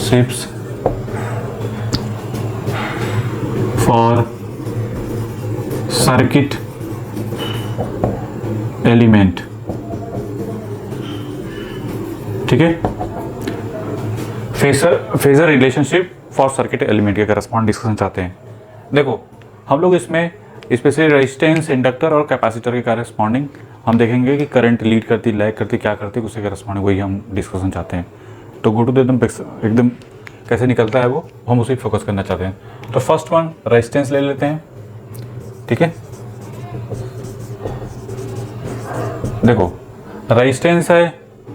Ships for circuit element. ठीक है, phasor relationship for circuit element के करस्पॉन्ड डिस्कशन चाहते हैं। देखो हम लोग इसमें स्पेशली रेजिस्टेंस, इंडक्टर और कैपेसिटर के करस्पॉन्डिंग हम देखेंगे कि करंट लीड करती, लैग करती, क्या करती, उसके करस्पॉन्डिंग वही हम डिस्कशन चाहते हैं। तो गो टू द एकदम कैसे निकलता है वो हम उसी फोकस करना चाहते हैं। तो फर्स्ट वन रेजिस्टेंस ले लेते हैं। ठीक है, देखो रेजिस्टेंस है,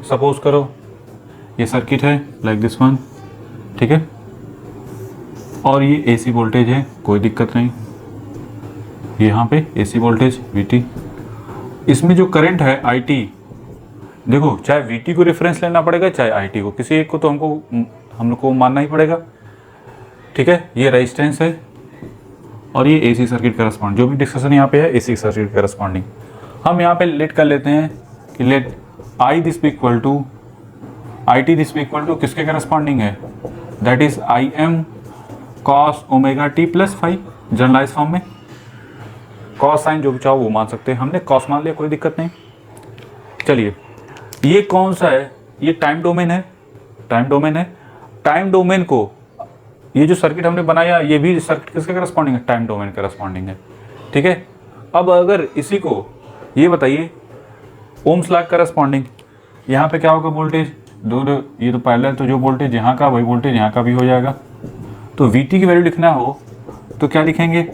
सपोज करो ये सर्किट है लाइक दिस वन। ठीक है, और ये एसी वोल्टेज है, कोई दिक्कत नहीं, यहाँ पे एसी वोल्टेज VT। इसमें जो करंट है IT, देखो चाहे VT को रेफरेंस लेना पड़ेगा चाहे IT को, किसी एक को तो हम लोग को मानना ही पड़ेगा। ठीक है, ये रेजिस्टेंस है और ये एसी सर्किट करस्पॉन्ड, जो भी डिस्कशन यहाँ पे है एसी सर्किट करस्पॉन्डिंग। हम यहाँ पे लेट कर लेते हैं कि let I this equal to IT this equal to किसके करस्पॉन्डिंग है, that is IM cos omega t plus five, generalise form में कॉस साइन जो भी चाहो वो मान सकते हैं, हमने कॉस मान लिया, कोई दिक्कत नहीं। चलिए ये कौन सा है, ये टाइम डोमेन है, टाइम डोमेन है। टाइम डोमेन को ये जो सर्किट हमने बनाया ये भी सर्किट किसके करस्पॉन्डिंग है, टाइम डोमेन करस्पॉन्डिंग है। ठीक है, अब अगर इसी को ये बताइए ओम्स लॉ करस्पॉन्डिंग, यहाँ पे क्या होगा वोल्टेज, दो ये तो पैरेलल, तो जो वोल्टेज यहाँ का वही वोल्टेज यहाँ का भी हो जाएगा। तो VT की वैल्यू लिखना हो तो क्या लिखेंगे,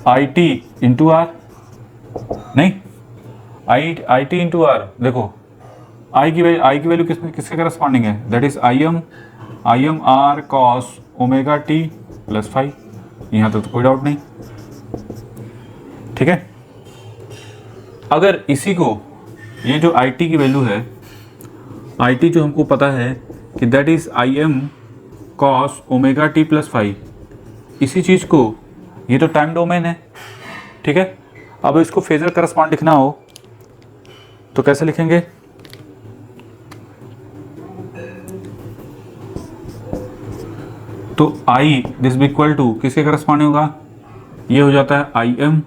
IT इंटू आर, नहीं IT इंटू आर। देखो I की वैल्यू किसके करस्पॉन्डिंग है, that is IM R cos omega t plus five. यहाँ तो कोई डाउट नहीं। ठीक है, अगर इसी को ये जो IT की वैल्यू है, IT जो हमको पता है कि that is IM cos omega t plus five, इसी चीज़ को, ये तो टाइम डोमेन है। ठीक है, अब इसको फेजर करस्पॉन्ड लिखना हो तो कैसे लिखेंगे, तो I दिस इक्वल टू किसके करस्पॉन्डिंग होगा, ये हो जाता है IM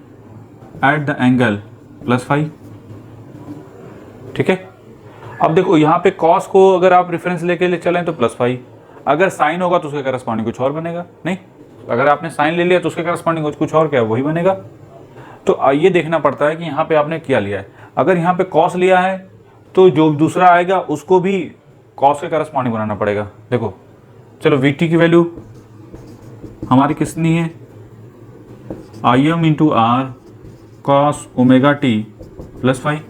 at the angle plus five. ठीक है, अब देखो यहाँ पे कॉस को अगर आप रेफरेंस लेके चलें तो प्लस फाइव, अगर साइन होगा तो उसके करस्पॉन्डिंग कुछ और बनेगा, नहीं अगर आपने साइन ले लिया तो उसके करस्पॉन्डिंग कुछ और क्या वही बनेगा। तो ये देखना पड़ता है कि यहाँ पे आपने क्या लिया है। अगर यहाँ पे कॉस लिया है तो जो दूसरा आएगा उसको भी कॉस के करस्पॉन्डिंग बनाना पड़ेगा। देखो चलो VT की वैल्यू हमारी कितनी है, IM into R cos omega t plus five.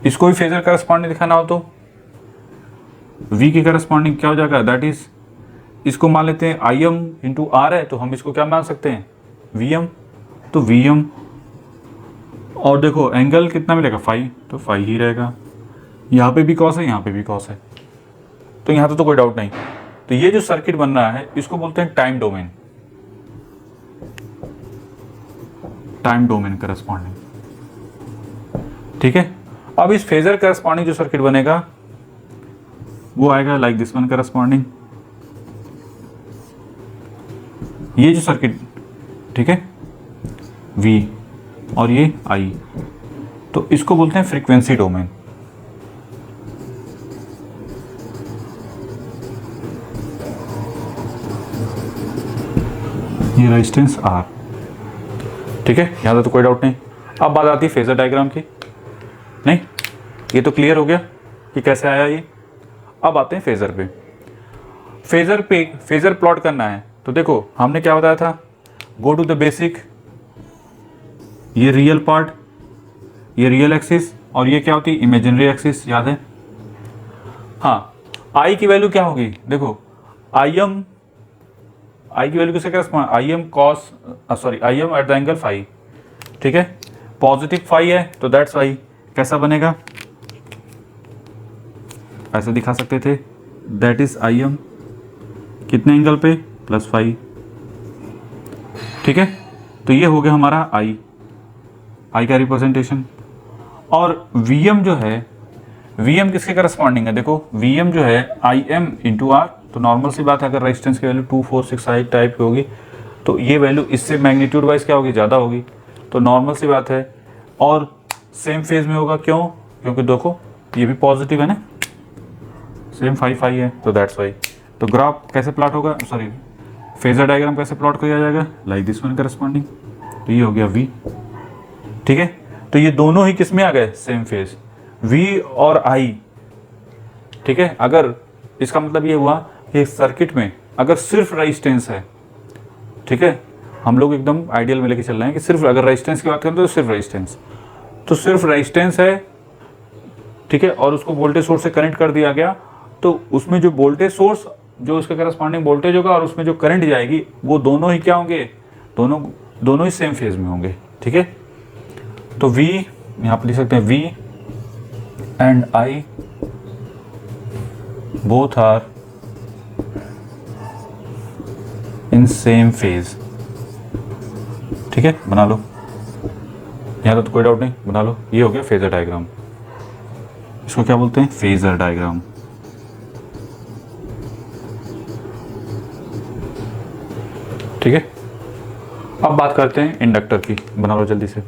इसको भी फेजर करस्पॉन्डिंग दिखाना हो तो V की करस्पॉन्डिंग क्या हो जाएगा, दैट इज, इसको मान लेते हैं IM इंटू आर है तो हम इसको क्या मान सकते हैं VM, तो VM, और देखो एंगल कितना मिलेगा फाइव, तो फाइव ही रहेगा। यहाँ पे भी कॉस है, यहाँ पे भी कॉस है, तो यहाँ तो कोई डाउट नहीं। तो ये जो सर्किट बन रहा है इसको बोलते हैं time domain, time domain corresponding. ठीक है, अब इस फेजर करस्पॉन्डिंग जो सर्किट बनेगा वो आएगा लाइक दिस वन करस्पॉन्डिंग, ये जो सर्किट, ठीक है V और ये I, तो इसको बोलते हैं फ्रीक्वेंसी डोमेन। ये रेजिस्टेंस R। ठीक है, यहाँ तो कोई डाउट नहीं। अब बात आती है फेजर डायग्राम की, नहीं ये तो क्लियर हो गया कि कैसे आया ये। अब आते हैं फेजर पे। फेजर प्लॉट करना है तो देखो हमने क्या बताया था, गो टू द बेसिक, ये रियल पार्ट, ये रियल एक्सिस, और ये क्या होती है इमेजिनरी एक्सिस, याद है। हाँ, I की वैल्यू क्या होगी, देखो I की वैल्यू किसके correspond, IM cos IM at the angle five. ठीक है, पॉजिटिव फाइव है तो दैट्स वाई कैसा बनेगा, ऐसे दिखा सकते थे, दैट इज IM कितने एंगल पे, प्लस फाइव। ठीक है, तो ये हो गया हमारा I का रिप्रेजेंटेशन। और VM जो है वी एम किसके करस्पॉन्डिंग है, देखो वी एम जो है आई एम इंटू आर, तो नॉर्मल सी बात है अगर रेजिस्टेंस की वैल्यू 2, 4, 6, 8 टाइप की होगी तो ये वैल्यू इससे मैग्नीट्यूड वाइज क्या होगी, ज़्यादा होगी, तो नॉर्मल सी बात है। और सेम फेज में होगा, क्यों, क्योंकि देखो ये भी पॉजिटिव है ना, सेम 5 है, तो दैट्स वाई। तो ग्राफ कैसे प्लॉट होगा, सॉरी फेजर डायग्राम कैसे प्लॉट किया जाएगा, लाइक दिस वन करस्पॉन्डिंग, तो ये हो गया वी। ठीक है, तो ये दोनों ही किस में आ गए, सेम फेज, वी और आई। ठीक है, अगर इसका मतलब ये हुआ कि सर्किट में अगर सिर्फ रेजिस्टेंस है, ठीक है, हम लोग एकदम आइडियल में लेके चल रहे हैं कि सिर्फ अगर रेजिस्टेंस की बात करें तो सिर्फ रेजिस्टेंस, तो सिर्फ रेजिस्टेंस है, ठीक है, और उसको वोल्टेज सोर्स से कनेक्ट कर दिया गया, तो उसमें जो वोल्टेज सोर्स जो उसके करस्पॉन्डिंग वोल्टेज होगा और उसमें जो करंट जाएगी वो दोनों ही क्या होंगे, दोनों ही सेम फेज में होंगे। ठीक है, तो V यहाँ पर लिख सकते हैं V and I both are in same phase. ठीक है, बना लो, यहाँ तो कोई डाउट नहीं, बना लो। ये हो गया फेजर डायग्राम, इसको क्या बोलते हैं, फेजर डायग्राम। ठीक है, अब बात करते हैं इंडक्टर की, बना लो जल्दी से।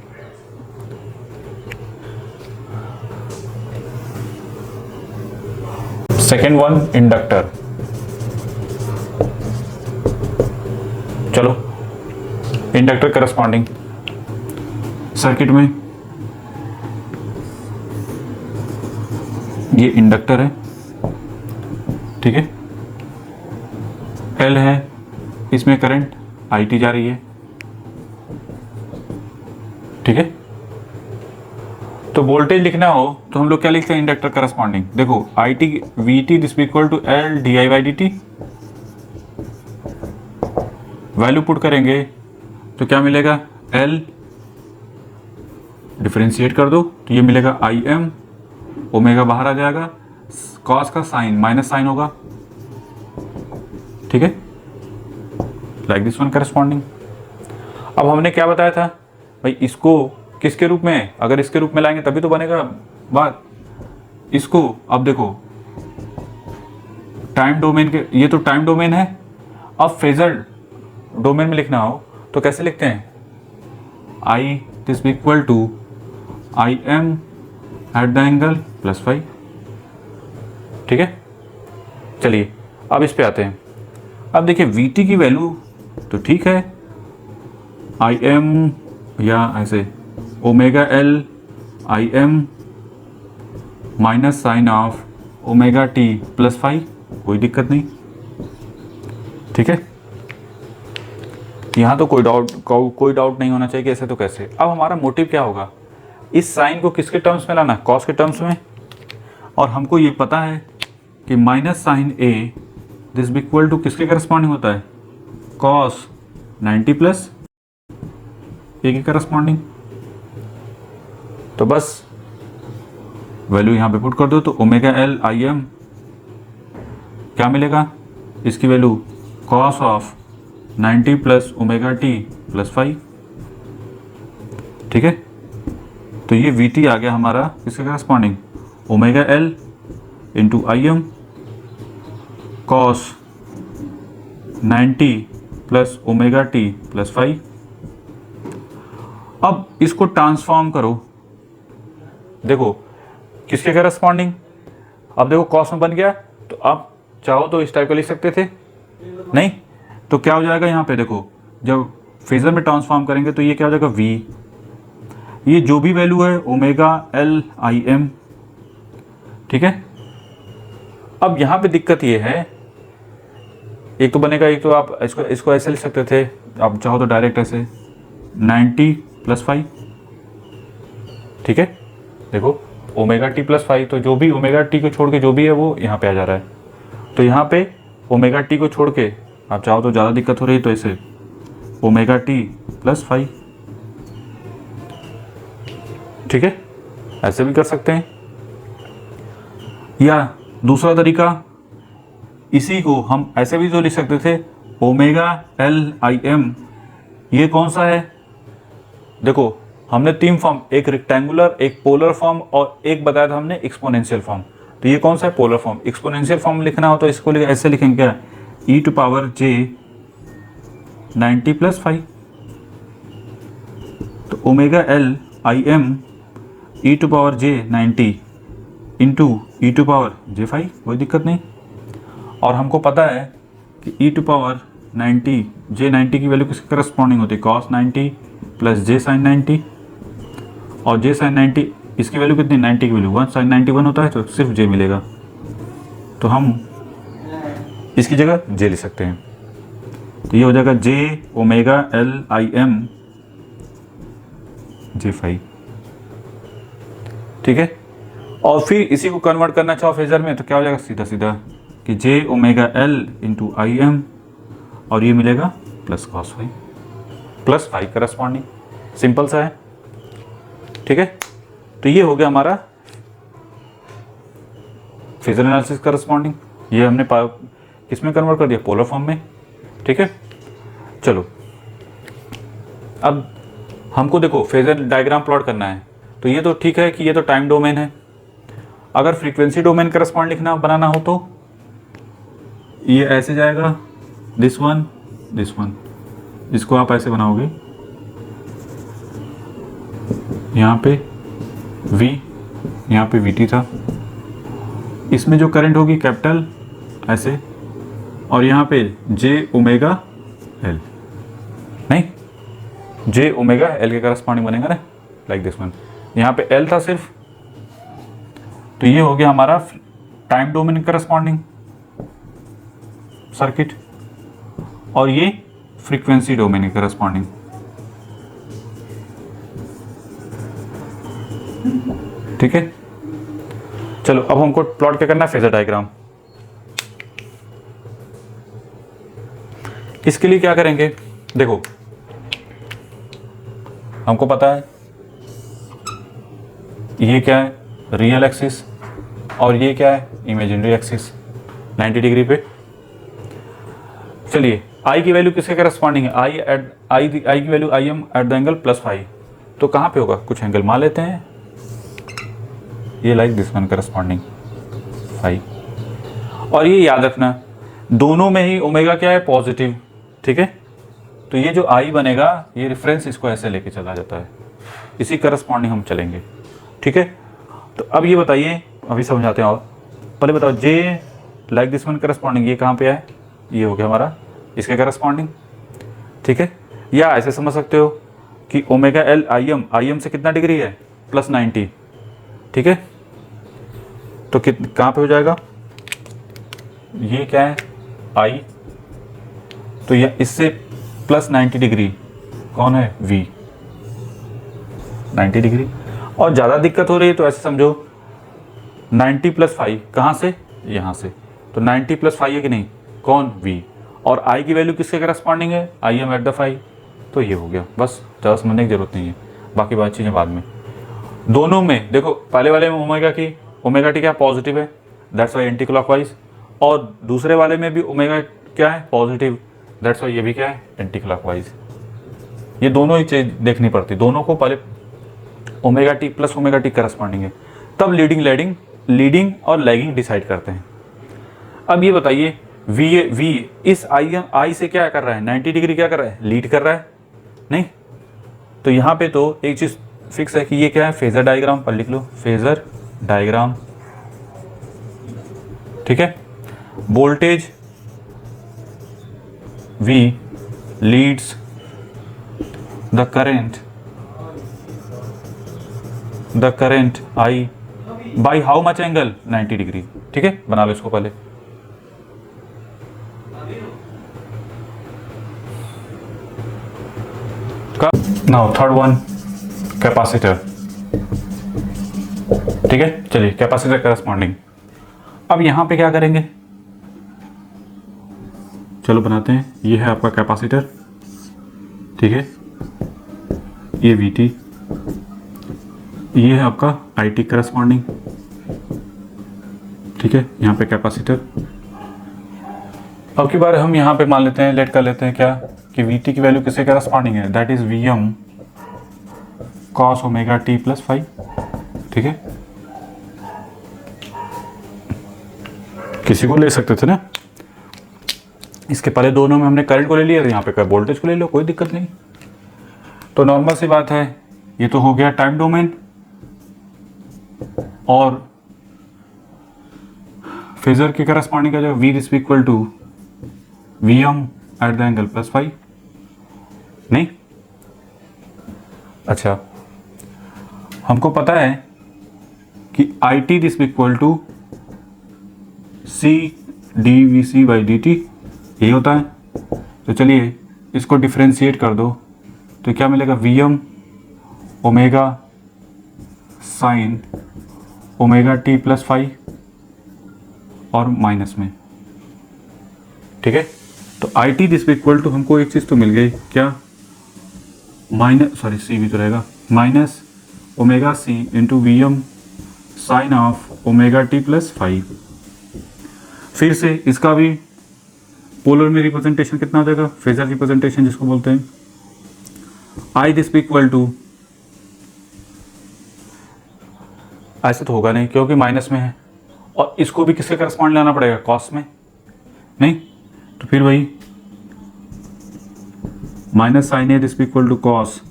सेकेंड वन इंडक्टर, चलो इंडक्टर करस्पॉन्डिंग सर्किट में ये इंडक्टर है, ठीक है, L है, इसमें करंट IT जा रही है। ठीक है, तो वोल्टेज लिखना हो तो हम लोग क्या लिखते हैं, इंडक्टर करस्पॉन्डिंग। देखो IT VT this equal to L di/dt, value put करेंगे तो क्या मिलेगा, L डिफरेंशिएट कर दो तो ये मिलेगा IM, ओमेगा बाहर आ जाएगा, कॉस का साइन माइनस साइन होगा। ठीक है, लाइक दिस वन करस्पॉन्डिंग। अब हमने क्या बताया था भाई, इसको किसके रूप में, अगर इसके रूप में लाएंगे तभी तो बनेगा बात। इसको अब देखो टाइम डोमेन के, ये तो टाइम डोमेन है, अब फेजर डोमेन में लिखना हो तो कैसे लिखते हैं, I this equal to IM at the angle +5। ठीक है, चलिए अब इस पे आते हैं। अब देखिए VT की वैल्यू तो ठीक है, IM या ऐसे omega L IM minus sine of omega T +5, कोई दिक्कत नहीं। ठीक है, यहाँ तो कोई डाउट नहीं होना चाहिए कि ऐसे तो कैसे। अब हमारा मोटिव क्या होगा, इस साइन को किसके टर्म्स में लाना, कॉस के टर्म्स में, और हमको ये पता है कि minus sine A this equal to किसके करस्पॉन्डिंग होता है, कॉस 90 प्लस A के करस्पॉन्डिंग। तो बस वैल्यू यहाँ पे पुट कर दो तो ओमेगा L IM क्या मिलेगा, इसकी value cos of 90 plus omega T +5। ठीक है, तो ये VT आ गया हमारा किसके corresponding, omega L into IM cos 90 plus omega T +5। अब इसको ट्रांसफॉर्म करो, देखो किसके करस्पॉन्डिंग, अब देखो कॉस में बन गया, तो अब चाहो तो इस टाइप का लिख सकते थे, नहीं तो क्या हो जाएगा, यहाँ पे देखो जब फेजर में ट्रांसफॉर्म करेंगे तो ये क्या हो जाएगा V, ये जो भी वैल्यू है ओमेगा L IM। ठीक है, अब यहाँ पे दिक्कत ये है, एक तो बनेगा, एक तो आप इसको ऐसे लिख सकते थे, आप चाहो तो डायरेक्ट ऐसे 90 + 5। ठीक है, देखो ओमेगा T +5, तो जो भी ओमेगा T को छोड़ के जो भी है वो यहाँ पे आ जा रहा है, तो यहाँ पे ओमेगा T को छोड़ के आप चाहो तो ज़्यादा दिक्कत हो रही है तो ऐसे ओमेगा T +5। ठीक है, ऐसे भी कर सकते हैं, या दूसरा तरीका इसी को हम ऐसे भी तो लिख सकते थे, ओमेगा L IM, ये कौन सा है, देखो हमने 3 फॉर्म, एक रेक्टेंगुलर, एक पोलर फॉर्म और एक बताया था हमने एक्सपोनेंशियल फॉर्म। तो ये कौन सा है? Polar form. एक्सपोनेंशियल फॉर्म लिखना हो तो इसको ऐसे लिखेंगे क्या? e टू पावर j 90 + 5, तो omega L I M E to power j 90 into e to power j5, कोई दिक्कत नहीं। और हमको पता है कि ई टू पावर 90 j90 की वैल्यू किसके करस्पॉन्डिंग होती है? cos 90 + j sin 90, और j sin 90 इसकी वैल्यू कितनी? 90 की वैल्यू 1, sin 90 1 होता है, तो सिर्फ j मिलेगा। तो हम इसकी जगह j लिख सकते हैं। तो ये हो जाएगा j omega L I M j5, ठीक है। और फिर इसी को कन्वर्ट करना चाहो फेजर में तो क्या हो जाएगा? सीधा सीधा कि j omega L into I M, और ये मिलेगा plus cos phi, plus phi corresponding. Simple सा है, ठीक है। तो ये हो गया हमारा फेजर एनालिसिस करस्पॉन्डिंग। ये हमने किस में कन्वर्ट कर दिया? पोलर फॉर्म में, ठीक है। चलो अब हमको देखो फेजर डायग्राम प्लॉट करना है। तो ये तो ठीक है कि ये तो टाइम डोमेन है। अगर फ्रीक्वेंसी डोमेन करस्पॉन्ड लिखना बनाना हो तो ये ऐसे जाएगा, दिस वन, इसको आप ऐसे बनाओगे, यहाँ पे V, यहाँ पे VT था, इसमें जो करंट होगी कैपिटल ऐसे, और यहाँ पे J ओमेगा L, नहीं J ओमेगा L के करस्पॉन्डिंग बनेगा ना, लाइक दिस वन। यहाँ पे L था सिर्फ, तो ये हो गया हमारा टाइम डोमेन करस्पॉन्डिंग सर्किट, और ये फ्रीक्वेंसी डोमेन करस्पॉन्डिंग। ठीक है, चलो अब हमको प्लॉट क्या करना है? Phasor diagram. इसके लिए क्या करेंगे? देखो हमको पता है ये क्या है? रियल एक्सिस, और ये क्या है? इमेजिनरी एक्सिस 90 डिग्री पे। चलिए आई की वैल्यू किसके करस्पॉन्डिंग है? आई की value I am at the angle +5, तो कहाँ पे होगा? कुछ एंगल मान लेते हैं, ये लाइक दिस वन करस्पॉन्डिंग 5। और ये याद रखना दोनों में ही ओमेगा क्या है? पॉजिटिव, ठीक है। तो ये जो आई बनेगा ये रेफरेंस इसको ऐसे लेके चला जाता है, इसी करस्पॉन्डिंग हम चलेंगे, ठीक है। तो अब ये बताइए, अभी समझाते हैं। और पहले बताओ जे लाइक दिस वन करस्पॉन्डिंग ये कहाँ पे है? ये हो गया हमारा इसके करस्पॉन्डिंग, ठीक है। या ऐसे समझ सकते हो कि ओमेगा एल आई एम से कितना डिग्री है? +90, ठीक है। तो कहाँ पे हो जाएगा? ये क्या है? आई, तो ये इससे +90 डिग्री कौन है? V 90 degree. और ज़्यादा दिक्कत हो रही है तो ऐसे समझो 90 + 5 कहाँ से? यहाँ से। तो 90 + 5 है कि नहीं? कौन? V। और I की वैल्यू किसके करस्पॉन्डिंग है? I am at the 5। तो ये हो गया, बस ज़्यादा समझने की जरूरत नहीं है, बाकी बात चीज़ें बाद में। दोनों में देखो, पहले वाले में ओमेगा टी क्या पॉजिटिव है, दैट्स वाई एंटी क्लॉकवाइज, और दूसरे वाले में भी ओमेगा क्या है? पॉजिटिव, दैट्स वाई ये भी क्या है? Anti clockwise. ये दोनों ही चीज देखनी पड़ती, दोनों को पहले omega T + omega T corresponding है, तब लीडिंग और लैगिंग डिसाइड करते हैं। अब ये बताइए वी इस आई से क्या कर रहा है? 90 डिग्री क्या कर रहा है? लीड कर रहा है, नहीं? तो यहाँ पे तो एक चीज फिक्स है कि ये क्या है? फेजर डायग्राम पर लिख लो, फेजर डायग्राम, ठीक है। Voltage V leads the current I by how much angle? 90 degree, ठीक है। बना लो इसको पहले। नाउ थर्ड वन, कैपेसिटर, ठीक है। चलिए कैपेसिटर करस्पॉन्डिंग। अब यहां पे क्या करेंगे? चलो बनाते हैं। ये है आपका कैपेसिटर, ठीक है। ये VT, ये है आपका IT करस्पॉन्डिंग, ठीक है। यहाँ पे कैपेसिटर। अब की बार हम यहाँ पे मान लेते हैं, लेट कर लेते हैं क्या कि VT की वैल्यू किससे करस्पॉन्डिंग है? That is VM cos omega T plus five, ठीक है। किसी को ले सकते थे ना, इसके पहले दोनों में हमने करंट को ले लिया, यहाँ पे वोल्टेज को ले लो, कोई दिक्कत नहीं। तो नॉर्मल सी बात है, ये तो हो गया टाइम डोमेन। और फेजर के करस्पॉन्डिंग का जो V is equal to V M at the angle plus five, नहीं? अच्छा, हमको पता है कि I T this equal to C D V C by D T, यही होता है। तो चलिए इसको डिफ्रेंशिएट कर दो, तो क्या मिलेगा? V M omega sine omega T plus five और माइनस में, ठीक है। तो I T this equal to हमको एक चीज़ तो मिल गई, क्या? माइनस, सॉरी सी भी तो रहेगा, minus omega C into V M sine of omega T plus five. फिर से इसका भी पोलर में रिप्रेजेंटेशन कितना हो जाएगा? फेजर रिप्रेजेंटेशन जिसको बोलते हैं, आई दिस इक्वल टू, ऐसे तो होगा नहीं क्योंकि माइनस में है, और इसको भी किसके करस्पॉन्ड लाना पड़ेगा? कॉस में, नहीं? तो फिर वही minus sine A this equal to cos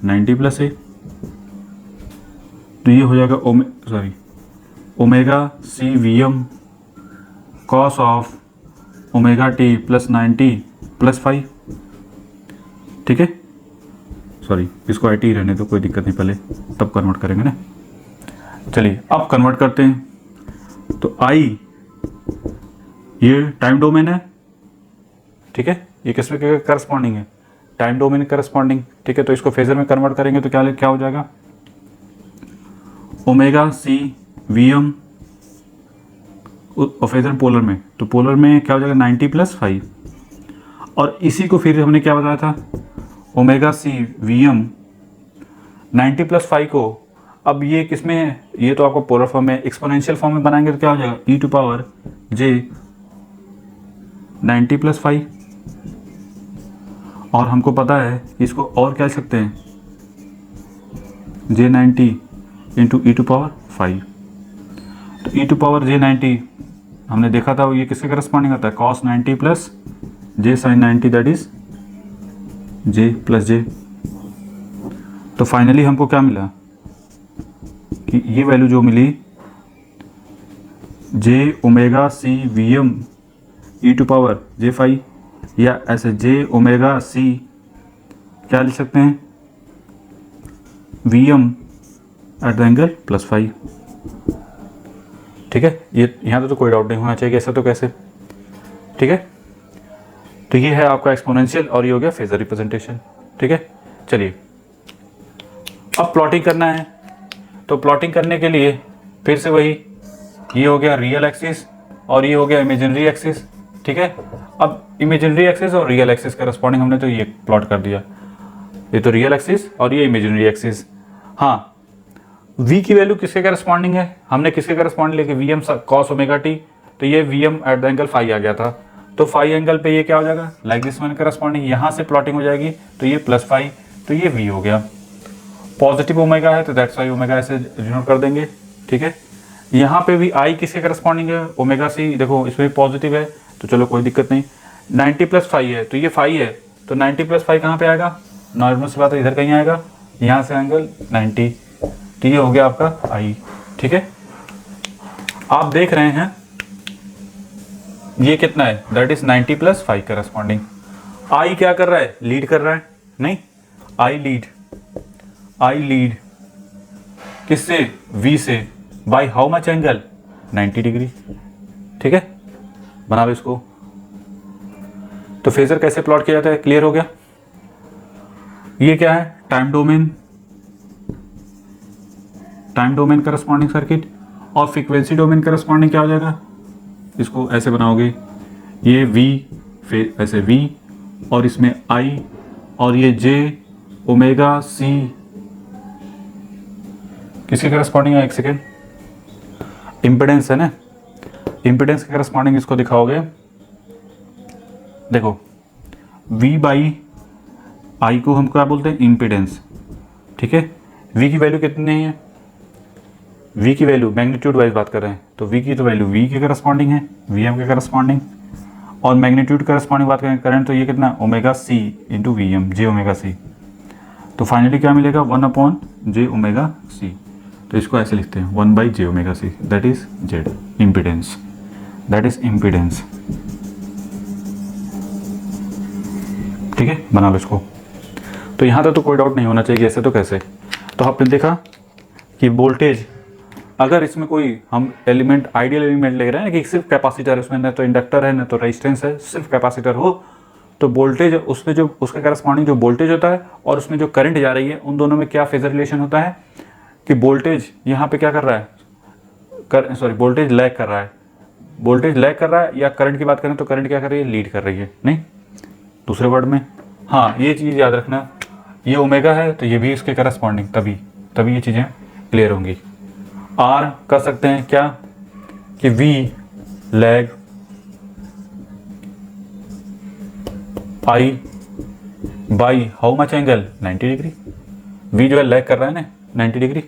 90 plus A, तो ये हो जाएगा omega C V M cos of omega T plus 90 plus 5, ठीक है। सॉरी, इसको आई टी रहने दो, कोई दिक्कत नहीं, पहले तब कन्वर्ट करेंगे ना। चलिए अब कन्वर्ट करते हैं। तो आई ये टाइम डोमेन है, ठीक है, ये किसमें करस्पॉन्डिंग है? टाइम डोमेन करस्पॉन्डिंग, ठीक है। तो इसको फेजर में कन्वर्ट करेंगे तो क्या हो जाएगा? ओमेगा सी वी एम, और फेजर पोलर में, तो पोलर में क्या हो जाएगा? 90 प्लस 5, और इसी को फिर हमने क्या बताया था? Omega C V M 90 plus 5 को, अब ये किसमें है? ये तो आपको पोलर फॉर्म में, एक्सपोनेंशियल फॉर्म में बनाएंगे तो क्या हो जाएगा? E to power j 90 plus 5, और हमको पता है इसको और क्या लिख सकते हैं? जे 90 इंटू ई टू पावर 5। तो ई टू पावर जे 90 हमने देखा था, ये किसके करस्पॉन्डिंग आता है? Cos 90 plus J sine 90, that is J plus J. तो फाइनली हमको क्या मिला कि ये वैल्यू जो मिली, J omega C V M E to power J 5, या ऐसे जे ओमेगा सी क्या लिख सकते हैं? V M at the angle plus 5, ठीक है। ये यहाँ तो कोई डाउट नहीं होना चाहिए कि ऐसा तो कैसे, ठीक है। तो ये है आपका एक्सपोनेंशियल, और ये हो गया फेजर रिप्रेजेंटेशन, ठीक है। चलिए अब प्लॉटिंग करना है, तो प्लॉटिंग करने के लिए फिर से वही, ये हो गया रियल एक्सिस और ये हो गया इमेजिनरी एक्सिस, ठीक है। अब इमेजिनरी एक्सिस और रियल एक्सिस करस्पॉन्डिंग हमने तो ये प्लॉट कर दिया, ये तो रियल एक्सिस और ये इमेजिनरी एक्सिस। हाँ, v की वैल्यू किसके करस्पॉन्डिंग है? हमने किसके करस्पॉन्डिंग लेके V M cos omega T, तो ये V M at the angle phi आ गया था, तो फाई एंगल पे ये क्या हो जाएगा? लाइक दिस वन करस्पॉन्डिंग, यहाँ से प्लॉटिंग हो जाएगी, तो ये प्लस फाई, तो ये v हो गया। पॉजिटिव ओमेगा है तो दैट्स वाई ओमेगा ऐसे डिनोट कर देंगे, ठीक है। यहाँ पे भी आई किसके करस्पॉन्डिंग है? ओमेगा सी, देखो इसमें भी पॉजिटिव है, तो चलो कोई दिक्कत नहीं। 90 प्लस 5 है, तो ये 5 है, तो 90 प्लस 5 कहाँ पे आएगा? नॉर्मल सी बात है, इधर कहीं आएगा, यहाँ से एंगल 90, तो ये हो गया आपका आई, ठीक है। आप देख रहे हैं ये कितना है? That is 90 plus 5 corresponding. I क्या कर रहा है? लीड कर रहा है, नहीं, आई लीड किससे? V से, by how much angle? 90 degree, ठीक है। बना लो इसको। तो फेजर कैसे प्लॉट किया जाता है? क्लियर हो गया। ये क्या है? टाइम डोमेन करस्पॉन्डिंग सर्किट, और फ्रीक्वेंसी डोमेन करस्पॉन्डिंग क्या हो जाएगा? इसको ऐसे बनाओगे, ये V फिर ऐसे V, और इसमें I, और ये J ओमेगा C किसके करस्पॉन्डिंग है? एक सेकेंड, इम्पिडेंस है ना, इम्पिडेंस के करस्पॉन्डिंग इसको दिखाओगे। देखो V बाई I को हम क्या बोलते हैं? इम्पिडेंस, ठीक है। वी की वैल्यू कितनी है, वी की वैल्यू मैग्नीट्यूड वाइज बात कर रहे हैं तो वी की तो वैल्यू वी के करस्पॉन्डिंग है, वी एम के करस्पॉन्डिंग, और मैग्नीट्यूड करस्पॉन्डिंग बात करें करंट तो ये कितना omega C into V M j omega C. तो फाइनली क्या मिलेगा 1/j ओमेगा सी। तो इसको ऐसे लिखते हैं 1/j omega C, that is Z impedance, that is impedance. ठीक है, बना लो इसको। तो यहाँ तक तो कोई डाउट नहीं होना चाहिए, ऐसे तो कैसे। तो आपने देखा कि वोल्टेज अगर इसमें कोई हम एलिमेंट आइडियल एलिमेंट ले रहे हैं कि सिर्फ कैपेसिटर है उसमें, न तो इंडक्टर है न तो रेजिस्टेंस है, सिर्फ कैपेसिटर हो, तो वोल्टेज उसमें जो उसके करस्पॉन्डिंग जो वोल्टेज होता है और उसमें जो करंट जा रही है उन दोनों में क्या फेजर रिलेशन होता है कि वोल्टेज यहाँ पे क्या कर रहा है, वोल्टेज लैग कर रहा है, वोल्टेज लैग कर रहा है, या करंट की बात करें तो करंट क्या कर रही है, लीड कर रही है। नहीं, दूसरे वर्ड में, हाँ ये चीज़ याद रखना, ये ओमेगा है तो ये भी इसके करस्पॉन्डिंग, तभी ये चीज़ें क्लियर होंगी। आर कर सकते हैं क्या कि V lag I by how much angle 90 degree. V जो है लैग कर रहा है ना 90 डिग्री,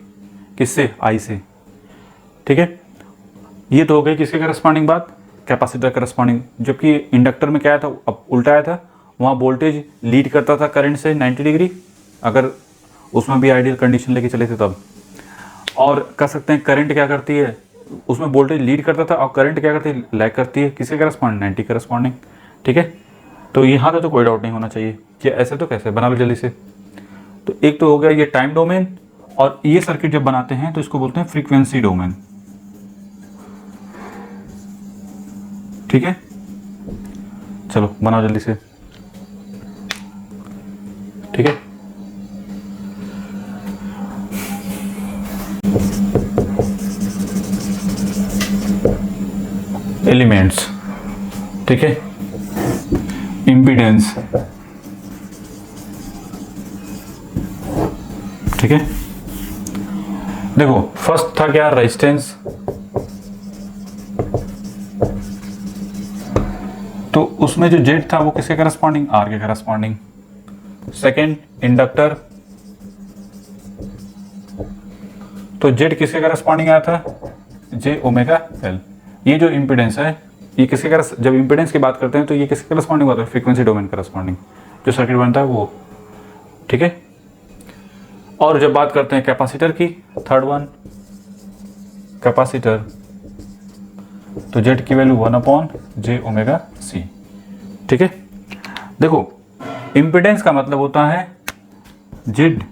किससे, आई से। ठीक है, ये तो हो गई किसके करस्पॉन्डिंग बात, कैपेसिटर करस्पॉन्डिंग। जबकि इंडक्टर में क्या आया था, अब उल्टा आया था, वहाँ वोल्टेज लीड करता था करंट से 90 डिग्री, अगर उसमें भी आइडियल कंडीशन लेके चले थे तब। और कह सकते हैं करंट क्या करती है, उसमें वोल्टेज लीड करता था और करंट क्या करती है, लैग करती है, किसके करस्पॉन्डिंग, 90 करस्पॉन्डिंग। ठीक है, तो यहाँ तो कोई डाउट नहीं होना चाहिए कि ऐसे तो कैसे, बना लो जल्दी से। तो एक तो हो गया ये टाइम डोमेन, और ये सर्किट जब बनाते हैं तो इसको बोलते हैं फ्रीक्वेंसी डोमेन। ठीक है, चलो बनाओ जल्दी से। ठीक है, एलिमेंट्स, ठीक है, इम्पीडेंस, ठीक है। देखो फर्स्ट था क्या, रेजिस्टेंस, तो उसमें जो जेड था वो किसके करस्पॉन्डिंग, आर के करस्पॉन्डिंग। सेकेंड इंडक्टर, तो जेड किसके करस्पॉन्डिंग आया था, जे ओमेगा एल। ये जो इम्पीडेंस है ये किसके जब इम्पीडेंस की बात करते हैं तो ये किसके करस्पॉन्डिंग होता है, फ्रीक्वेंसी डोमेन करस्पॉन्डिंग, जो सर्किट बनता है वो। ठीक है, और जब बात करते हैं कैपेसिटर की, थर्ड वन कैपेसिटर, तो जेड की वैल्यू 1/j ओमेगा सी। ठीक है, देखो इम्पीडेंस का मतलब होता है जेड,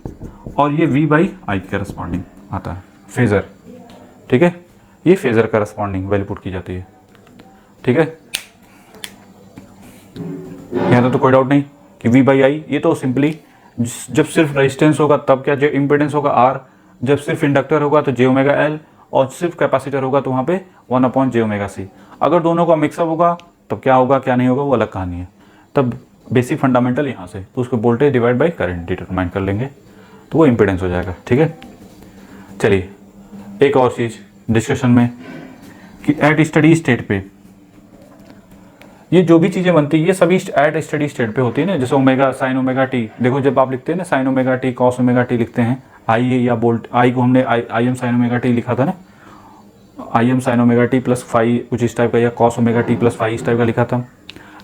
और ये v बाई आई की करस्पॉन्डिंग आता है, फेजर। ठीक है, ये फेजर करस्पॉन्डिंग वैल्यू पुट की जाती है। ठीक है, यहाँ तो कोई डाउट नहीं कि v बाई आई, ये तो सिंपली जब सिर्फ रेजिस्टेंस होगा तब क्या, जो इम्पीडेंस होगा r, जब सिर्फ इंडक्टर होगा तो j ओमेगा एल, और सिर्फ कैपेसिटर होगा तो वहाँ पे 1/j ओमेगा सी। अगर दोनों का मिक्सअप होगा तब क्या होगा क्या नहीं होगा वो अलग कहानी है। तब बेसिक फंडामेंटल यहाँ से, तो उसको voltage divide by current determine कर लेंगे तो वो इम्पीडेंस हो जाएगा। ठीक है, चलिए एक और चीज़ डिस्कशन में कि एट स्टडी स्टेट पे ये जो भी चीज़ें बनती है ये सभी एट स्टडी स्टेट पे होती है ना। जैसे ओमेगा साइन ओमेगा टी, देखो जब आप लिखते हैं ना sign omega T cos omega T लिखते हैं, आई या वोल्ट, आई को हमने I am sign omega T लिखा था ना, I am sign omega T plus five कुछ इस टाइप का, या cos omega T plus five इस टाइप का लिखा था,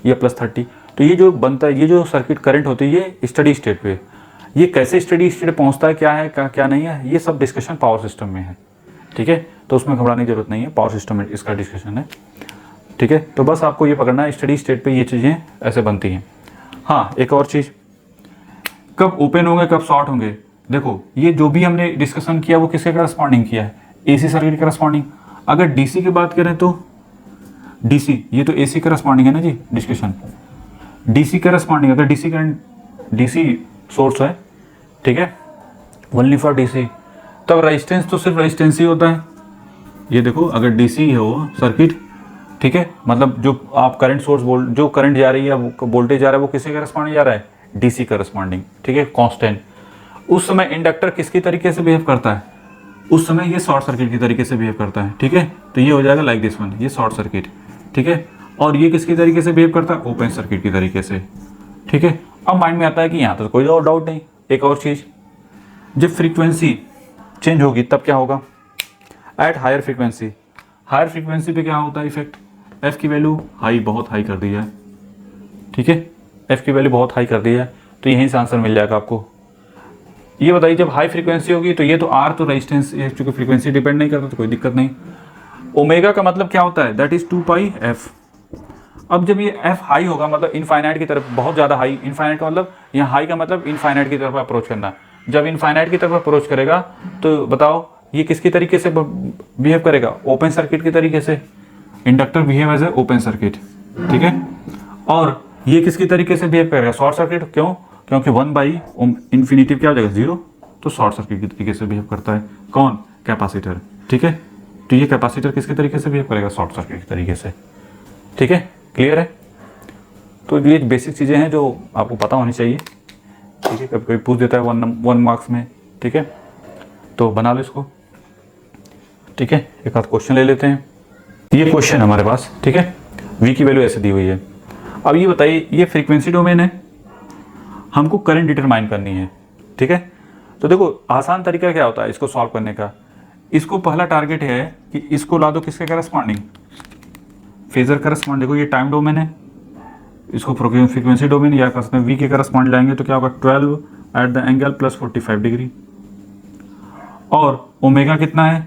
या प्लस 30। तो ये जो बनता है, ये जो सर्किट करंट होती है ये स्टडी स्टेट पे, ये कैसे स्टडी स्टेट पहुंचता है, क्या है क्या नहीं है, ये सब डिस्कशन पावर सिस्टम में है। ठीक है, तो उसमें घबराने की जरूरत नहीं है, पावर सिस्टम में इसका डिस्कशन है। ठीक है, तो बस आपको ये पकड़ना है स्टडी स्टेट पे ये चीज़ें ऐसे बनती हैं। हाँ एक और चीज़, कब ओपन होंगे कब शॉर्ट होंगे। देखो ये जो भी हमने डिस्कशन किया वो किसके करस्पॉन्डिंग किया है, एसी सर्किट करस्पॉन्डिंग। अगर डीसी की बात करें तो डीसी, ये तो एसी करस्पॉन्डिंग है ना जी, डिस्कशन डीसी करस्पॉन्डिंग। अगर डीसी करंट, डीसी सोर्स है, ठीक है, ओनली फॉर डीसी, तब रेजिस्टेंस तो सिर्फ रेजिस्टेंस ही होता है। ये देखो अगर डीसी है वो सर्किट, ठीक है, मतलब जो आप करंट सोर्स जो करंट जा रही है वोल्टेज जा रहा है वो किसके करस्पॉन्डिंग जा रहा है, डीसी करस्पॉन्डिंग। ठीक है, कांस्टेंट। उस समय इंडक्टर किसकी तरीके से बिहेव करता है, उस समय ये शॉर्ट सर्किट की तरीके से बिहेव करता है। ठीक है, तो ये हो जाएगा लाइक दिस वन, ये शॉर्ट सर्किट। ठीक है, और ये किसकी तरीके से बिहेव करता है, ओपन सर्किट की तरीके से। ठीक है, अब माइंड में आता है कि यहाँ तो कोई और डाउट नहीं। एक और चीज़ जब फ्रीक्वेंसी चेंज होगी तब क्या होगा, at higher frequency, higher frequency पे क्या होता है इफेक्ट, एफ की वैल्यू हाई, बहुत हाई कर दी है, ठीक है, एफ की वैल्यू बहुत हाई कर दी है, तो यहीं से आंसर मिल जाएगा आपको। ये बताइए जब हाई फ्रीक्वेंसी होगी तो ये तो आर तो रेजिस्टेंस, चूंकि फ्रीक्वेंसी डिपेंड नहीं करता तो कोई दिक्कत नहीं। ओमेगा का मतलब क्या होता है, दैट इज 2 पाई एफ। अब जब ये एफ हाई होगा मतलब इनफाइनाइट की तरफ, बहुत ज़्यादा हाई, इनफाइनाइट का मतलब यहाँ हाई का मतलब इनफाइनाइट की तरफ अप्रोच करना, जब इनफाइनाइट की तरफ अप्रोच करेगा तो बताओ ये किसकी तरीके से बिहेव करेगा, ओपन सर्किट की तरीके से, inductor behave as a open circuit, ठीक है। और ये किसकी तरीके से बिहेव करेगा, शॉर्ट सर्किट, क्यों, क्योंकि 1 बाई इन्फिनिटी क्या हो जाएगा 0, तो शॉर्ट सर्किट की तरीके से बिहेव करता है कौन, कैपेसिटर, ठीक है। तो ये कैपेसिटर किसके तरीके से बिहेव करेगा, शॉर्ट सर्किट की तरीके से, ठीक है, क्लियर है। तो ये बेसिक चीज़ें हैं जो आपको पता होनी चाहिए, ठीक है, कभी कोई पूछ देता है 1 मार्क्स में, ठीक है, तो बना लो इसको, ठीक है। एक आध क्वेश्चन ले लेते हैं, ये क्वेश्चन हमारे पास, ठीक है, वी की वैल्यू ऐसे दी हुई है। अब ये बताइए ये फ्रीक्वेंसी डोमेन है, हमको करंट डिटरमाइन करनी है, ठीक है। तो देखो आसान तरीका क्या होता है इसको सॉल्व करने का, इसको पहला टारगेट है कि इसको ला दो किसके करस्पॉन्डिंग, फेजर करस्पॉन्ड, देखो ये टाइम डोमेन है, इसको फ्रीक्वेंसी डोमेन या कर सकते हैं, वी के करस्पॉन्ड लाएंगे तो क्या होगा 12 at the angle plus 45 degree, और ओमेगा कितना है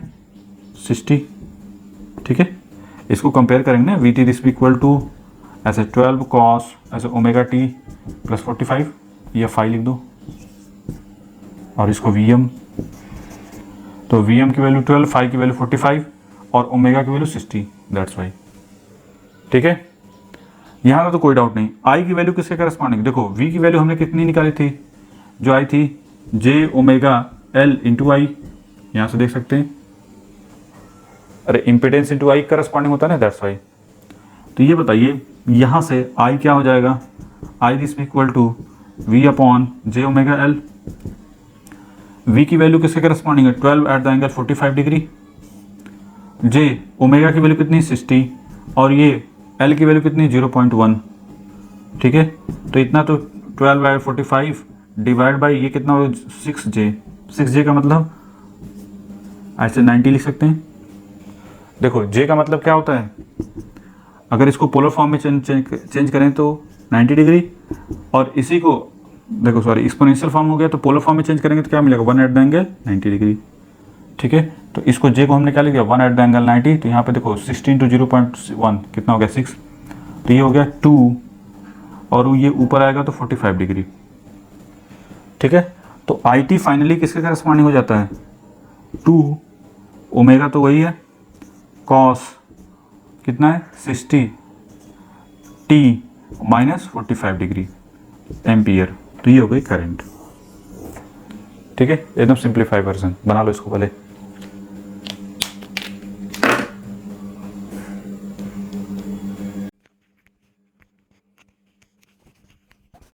60, ठीक है। इसको कंपेयर करेंगे ना, V T this equal to ऐसे 12 कॉस ऐसे ओमेगा टी प्लस 45, ये फाई लिख दो, और इसको वी एम, तो वी एम की वैल्यू 12, फाई की वैल्यू 45 और ओमेगा की वैल्यू 60, दैट्स वाई, ठीक है। यहाँ तो कोई डाउट नहीं, आई की वैल्यू किसके करस्पॉन्डिंग, देखो वी की वैल्यू हमने कितनी निकाली थी, जो आई थी जे ओमेगा एल इंटू आई, यहाँ से देख सकते हैं, अरे इम्पिडेंस इंटू आई करस्पॉन्डिंग होता है ना, दैट्स वाई। तो ये बताइए यहाँ से आई क्या हो जाएगा, I this equal to V upon J omega L, V की वैल्यू किसके करस्पॉन्डिंग है 12 at the angle 45 degree, J omega की वैल्यू कितनी 60, और ये एल की वैल्यू कितनी 0.1, ठीक है। तो इतना तो 12 बाई 45 डिवाइड बाई ये कितना हो 6J, 6J का मतलब ऐसे 90 लिख सकते हैं। देखो J का मतलब क्या होता है, अगर इसको पोलर फॉर्म में चेंज करें तो 90 डिग्री, और इसी को देखो सॉरी एक्सपोनेंशियल फॉर्म हो गया तो पोलर फॉर्म में चेंज करेंगे तो क्या मिलेगा 1 एट द एंगल 90 डिग्री, ठीक है। तो इसको J को हमने क्या लिख दिया 1 एट द एंगल 90, तो यहाँ पे देखो 16 to 0.1 कितना हो गया 6, तो ये हो गया 2, और ये ऊपर आएगा तो 45 डिग्री, ठीक है। तो आई टी फाइनली किसके करस्पॉन्डिंग हो जाता है 2, ओमेगा तो वही है, कॉस कितना है 60 टी माइनस 45 डिग्री एम्पियर, तो ये हो गई करंट, ठीक है, एकदम सिंप्लीफाई वर्जन, बना लो इसको पहले।